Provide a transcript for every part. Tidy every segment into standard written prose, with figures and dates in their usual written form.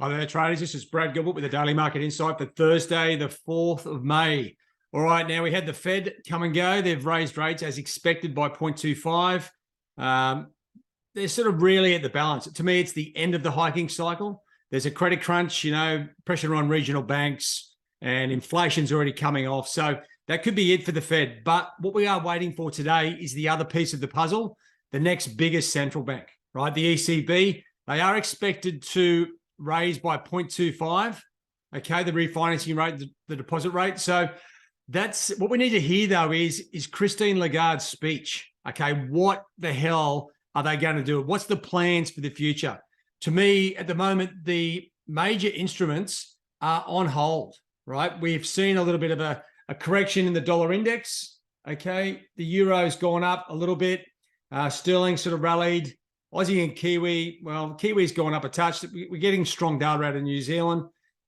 Hi there, traders. This is Brad Gilbert with the Daily Market Insight for Thursday, the 4th of May. All right, now we had the Fed come and go. They've raised rates as expected by 0.25. They're sort of really at the balance. To me, it's the end of the hiking cycle. There's a credit crunch, pressure on regional banks, and inflation's already coming off. So that could be it for the Fed. But what we are waiting for today is the other piece of the puzzle, the next biggest central bank, right? The ECB. They are expected to raise by 0.25, okay, the refinancing rate, the deposit rate. So that's what we need to hear, though, is Christine Lagarde's speech. Okay, what the hell are they going to do? What's the plans for the future? To me, at the moment, the major instruments are on hold, right? We've seen a little bit of a correction in the dollar index, okay? The euro's gone up a little bit. Sterling sort of rallied. Aussie and Kiwi, well, Kiwi's gone up a touch. We're getting strong data out of New Zealand.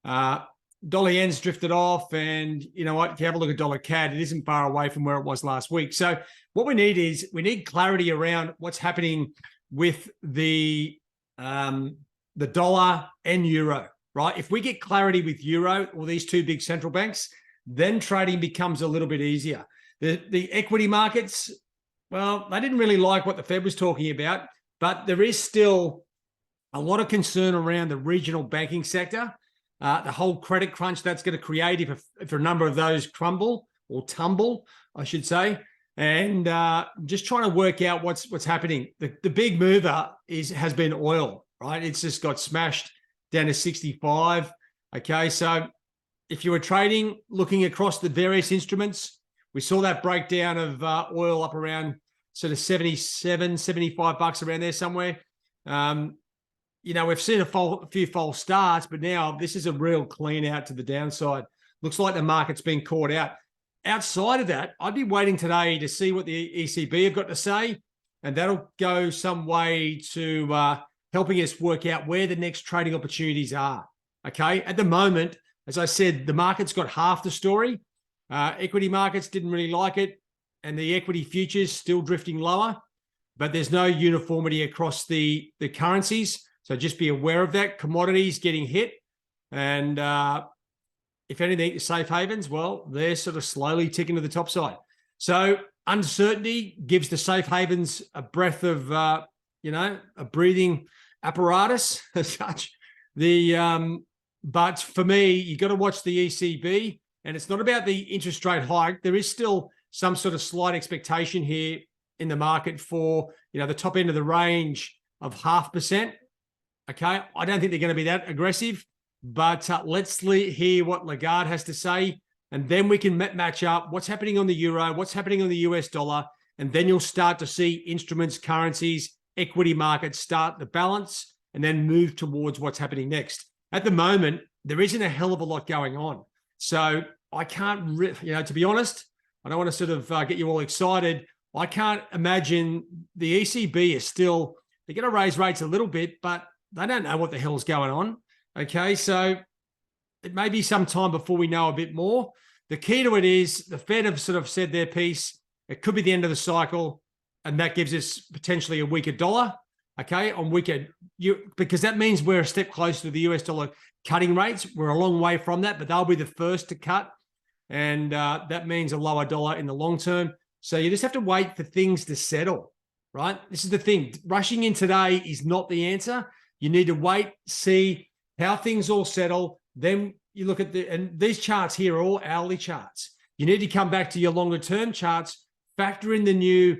Dollar yen's drifted off, and you know what? If you have a look at dollar CAD, it isn't far away from where it was last week. So what we need clarity around what's happening with the dollar and euro, right? If we get clarity with euro or these two big central banks, then trading becomes a little bit easier. The equity markets, well, they didn't really like what the Fed was talking about. But there is still a lot of concern around the regional banking sector, the whole credit crunch that's going to create if a number of those crumble or tumble, I should say, and just trying to work out what's happening. The big mover has been oil, right? It's just got smashed down to 65. Okay, so if you were trading, looking across the various instruments, we saw that breakdown of oil up around sort of 77, 75 bucks around there somewhere. We've seen a few false starts, but now this is a real clean out to the downside. Looks like the market's been caught out. Outside of that, I'd be waiting today to see what the ECB have got to say, and that'll go some way to helping us work out where the next trading opportunities are. Okay, at the moment, as I said, the market's got half the story. Equity markets didn't really like it, and the equity futures still drifting lower, but there's no uniformity across the currencies. So just be aware of that. Commodities getting hit. And if anything, the safe havens, well, they're sort of slowly ticking to the top side. So uncertainty gives the safe havens a breath of, a breathing apparatus as such. But for me, you got to watch the ECB, and it's not about the interest rate hike. There is still some sort of slight expectation here in the market for, the top end of the range of 0.5%. Okay, I don't think they're going to be that aggressive, but let's hear what Lagarde has to say, and then we can match up what's happening on the euro, what's happening on the US dollar, and then you'll start to see instruments, currencies, equity markets start to balance and then move towards what's happening next. At the moment, there isn't a hell of a lot going on. So I can't, to be honest, I don't want to sort of get you all excited. I can't imagine the ECB is still, they're going to raise rates a little bit, but they don't know what the hell's going on. Okay, so it may be some time before we know a bit more. The key to it is the Fed have sort of said their piece. It could be the end of the cycle, and that gives us potentially a weaker dollar. Okay, because that means we're a step closer to the US dollar cutting rates. We're a long way from that, but they'll be the first to cut. And that means a lower dollar in the long term. So you just have to wait for things to settle, right? This is the thing. Rushing in today is not the answer. You need to wait, see how things all settle. Then you look at and these charts here are all hourly charts. You need to come back to your longer term charts, factor in the new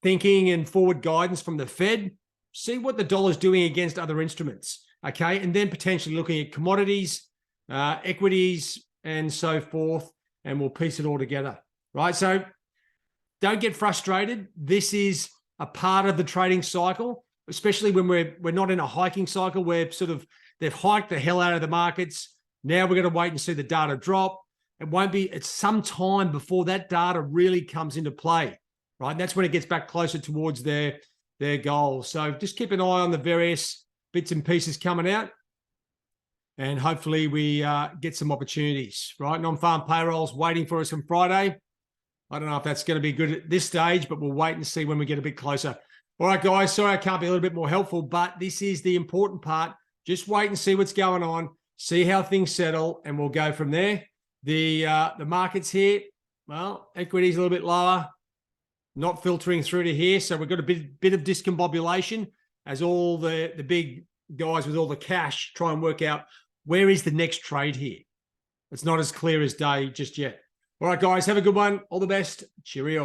thinking and forward guidance from the Fed, see what the dollar's doing against other instruments, okay? And then potentially looking at commodities, equities, and so forth, and we'll piece it all together, right? So don't get frustrated. This is a part of the trading cycle, especially when we're not in a hiking cycle where they've hiked the hell out of the markets. Now we're going to wait and see the data drop. It's some time before that data really comes into play, right? And that's when it gets back closer towards their goals. So just keep an eye on the various bits and pieces coming out. And hopefully we get some opportunities, right? Non-farm payrolls waiting for us on Friday. I don't know if that's going to be good at this stage, but we'll wait and see when we get a bit closer. All right, guys. Sorry I can't be a little bit more helpful, but this is the important part. Just wait and see what's going on, see how things settle, and we'll go from there. The markets here, well, equity's a little bit lower, not filtering through to here. So we've got a bit of discombobulation as all the big guys with all the cash try and work out where is the next trade here. It's not as clear as day just yet. All right, guys, have a good one. All the best. Cheerio.